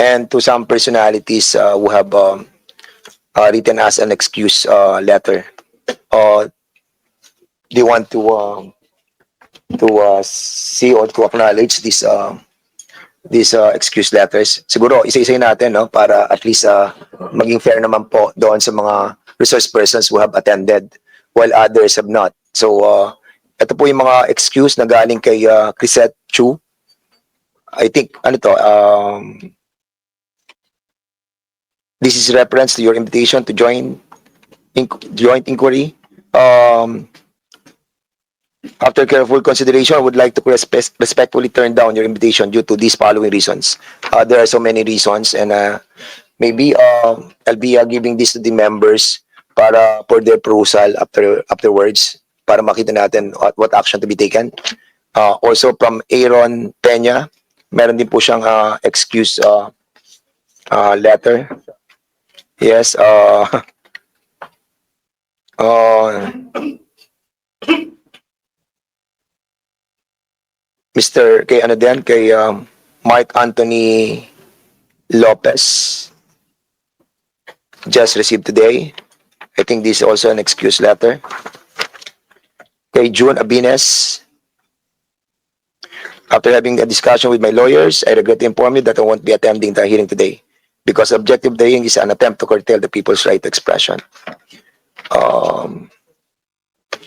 and to some personalities who have written us an excuse letter. They want to see or to acknowledge these excuse letters. Siguro isa-isa natin, no, para at least maging fair naman po doon sa mga resource persons who have attended while others have not. So ito po yung mga excuse na galing kay Crisette Chu. I think ano to, this is reference to your invitation to joint inquiry. After careful consideration, I would like to respectfully turn down your invitation due to these following reasons. There are so many reasons, and maybe I'll be giving this to the members para for their perusal afterwards para makita natin what action to be taken. Also from Aaron Peña, meron din po siyang excuse letter. Yes. Mr. kay ano din, kay Mark Anthony Lopez, just received today. I think this is also an excuse letter. Kay June Abines, after having a discussion with my lawyers, I regret to inform you that I won't be attending the hearing today because objective the hearing is an attempt to curtail the people's right to expression.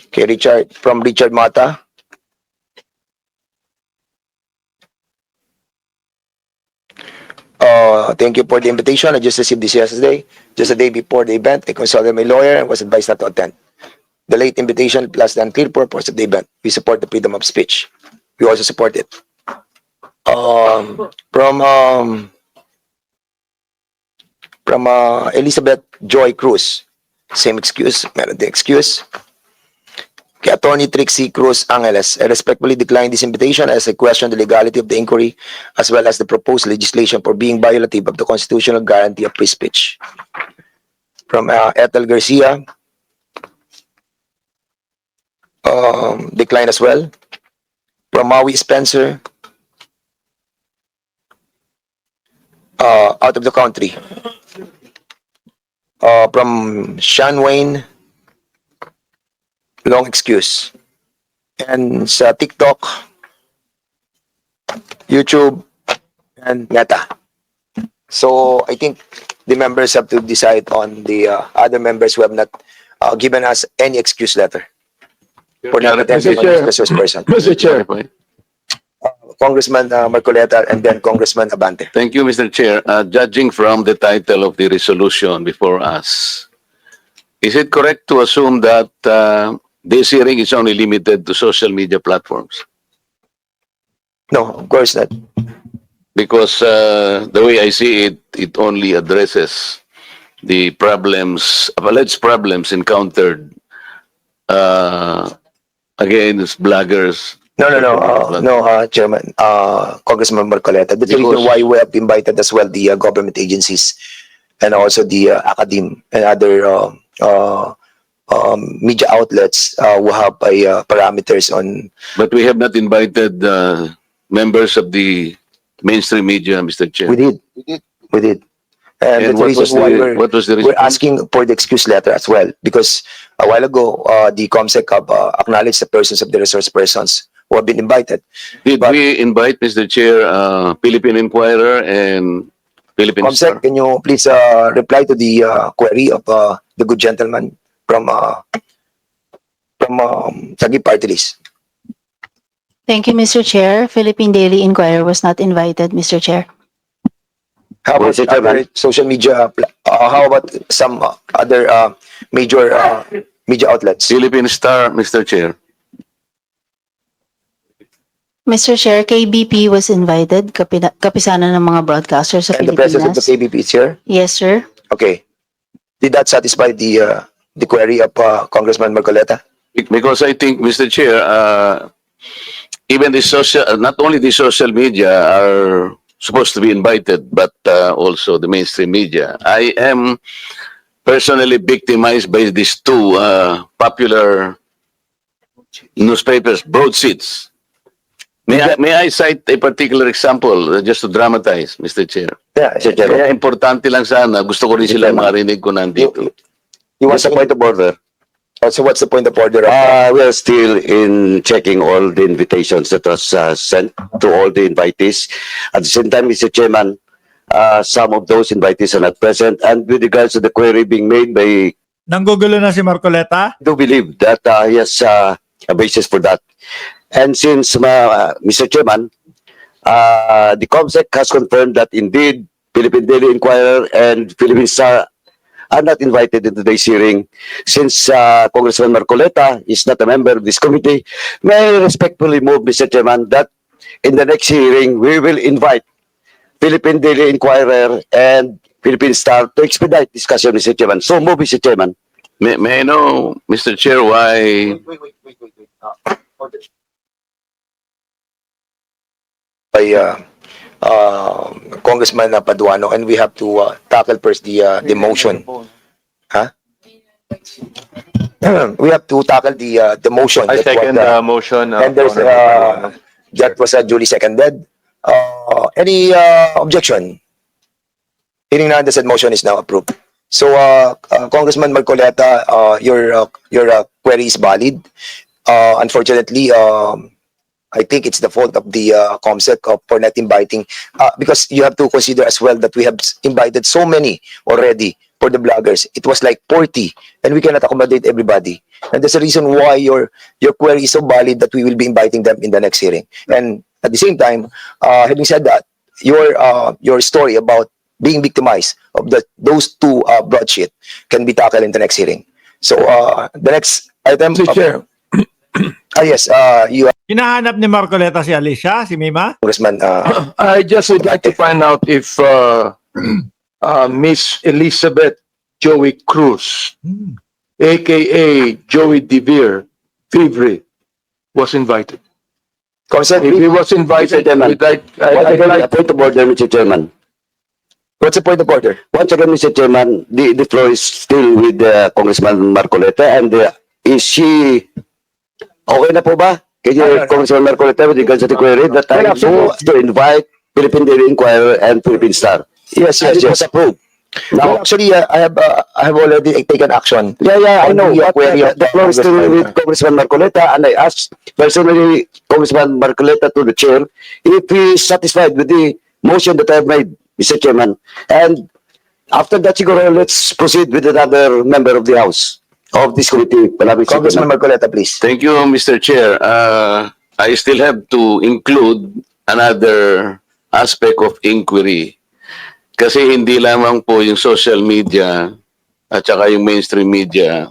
Kay Richard, from Richard Mata, thank you for the invitation. I just received this yesterday. Just a day before the event, I consulted my lawyer and was advised not to attend. The late invitation plus the unclear purpose of the event. We support the freedom of speech. We also support it. From Elizabeth Joy Cruz, same excuse. Meron din excuse. Kay Attorney Trixie Cruz Angeles, I respectfully decline this invitation as I question the legality of the inquiry as well as the proposed legislation for being violative of the constitutional guarantee of free speech. From Ethel Garcia, decline as well. From Maui Spencer, out of the country. From Sean Wayne, long excuse. And sa TikTok, YouTube, and Meta. So I think the members have to decide on the other members who have not given us any excuse letter for not attending on this resource person. Mr. Chair. Congressman Marcoleta and then Congressman Abante. Thank you, Mr. Chair. Judging from the title of the resolution before us, is it correct to assume that this hearing is only limited to social media platforms? No, of course not. Because the way I see it, it only addresses the problems, alleged problems encountered against bloggers. No, Chairman, Congressman Marcoleta. That's the reason why we have invited as well the government agencies and also the academe and other media outlets who have parameters on. But we have not invited members of the mainstream media, Mr. Chair. We did. And that's the reason why we're asking for the excuse letter as well, because a while ago, the COMSEC have acknowledged the persons of the resource persons who have been invited. Did we invite, Mr. Chair, Philippine Inquirer and Philippine Star? COMSEC, can you please reply to the query of the good gentleman from Sagi Party List? Thank you, Mr. Chair. Philippine Daily Inquirer was not invited, Mr. Chair. How about other social media? How about some other major media outlets? Philippine Star, Mr. Chair. Mr. Chair, KBP was invited, kapisanan ng mga broadcasters sa And the president of the Pilipinas. KBP is here? Yes, sir. Okay. Did that satisfy the query of Congressman Marcoleta? Because I think, Mr. Chair, even the social, not only the social media are supposed to be invited, but also the mainstream media. I am personally victimized by these two popular newspapers, broadsheets. May I cite a particular example just to dramatize, Mr. Chair? Yeah, Mr. Chair. Kaya importante lang sana. Gusto ko rin sila marinig ko nandito. You want What's the point of order? So what's the point of order? We are still in checking all the invitations that was sent to all the invitees. At the same time, Mr. Chairman, some of those invitees are not present. And with regards to the query being made by, Nanggugulo na si Marcoleta? I do believe that he has a basis for that. And since, Mr. Chairman, the COMSEC has confirmed that indeed Philippine Daily Inquirer and Philippine Star are not invited into today's hearing. Since Congressman Marcoleta is not a member of this committee, may I respectfully move, Mr. Chairman, that in the next hearing, we will invite Philippine Daily Inquirer and Philippine Star to expedite discussion, Mr. Chairman. So move, Mr. Chairman. May I know, Mr. Chair, why By Congressman Paduano, and we have to tackle first the motion. Huh? We have to tackle the motion. I that second was, the motion. and there's that was duly seconded. Any objection? Hearing none, the said motion is now approved. So, Congressman Marcoleta, your query is valid. Unfortunately, I think it's the fault of the COMSEC for not inviting, because you have to consider as well that we have invited so many already for the bloggers. It was like 40, and we cannot accommodate everybody. And that's the reason why your query is so valid that we will be inviting them in the next hearing. And at the same time, having said that, your story about being victimized of those two broadsheet can be tackled in the next hearing. So the next item. Mr. Chair. Yes, you have Hinahanap ni Marcoleta si Alicia, si Mima? Congressman. I just would like to find out if Miss Elizabeth Joey Cruz, aka Joey DeVere, Fivre, was invited. Congressman, If he was invited, Chairman. we'd like, Once I'd again, a like, point of order, Mr. Chairman. what's the point of order? Once again, Mr. Chairman, the floor is still with Congressman Marcoleta. And is she okay na po ba? Can you, Congressman Marcoleta, with regards to the query that I move to invite Philippine Daily Inquirer and Philippine Star? Yes, And yes, it was yes. approved. Well, Now, actually, I have already taken action. I on know, the but query of the floor is still with Congressman Marcoleta, and I asked personally Congressman Marcoleta to the chair if he is satisfied with the motion that I have made, Mr. Chairman. And after that, siguro, let's proceed with another member of the House of this committee. Congressman Marcoleta, please. Thank you, Mr. Chair. I still have to include another aspect of inquiry. Kasi hindi lamang po yung social media at saka yung mainstream media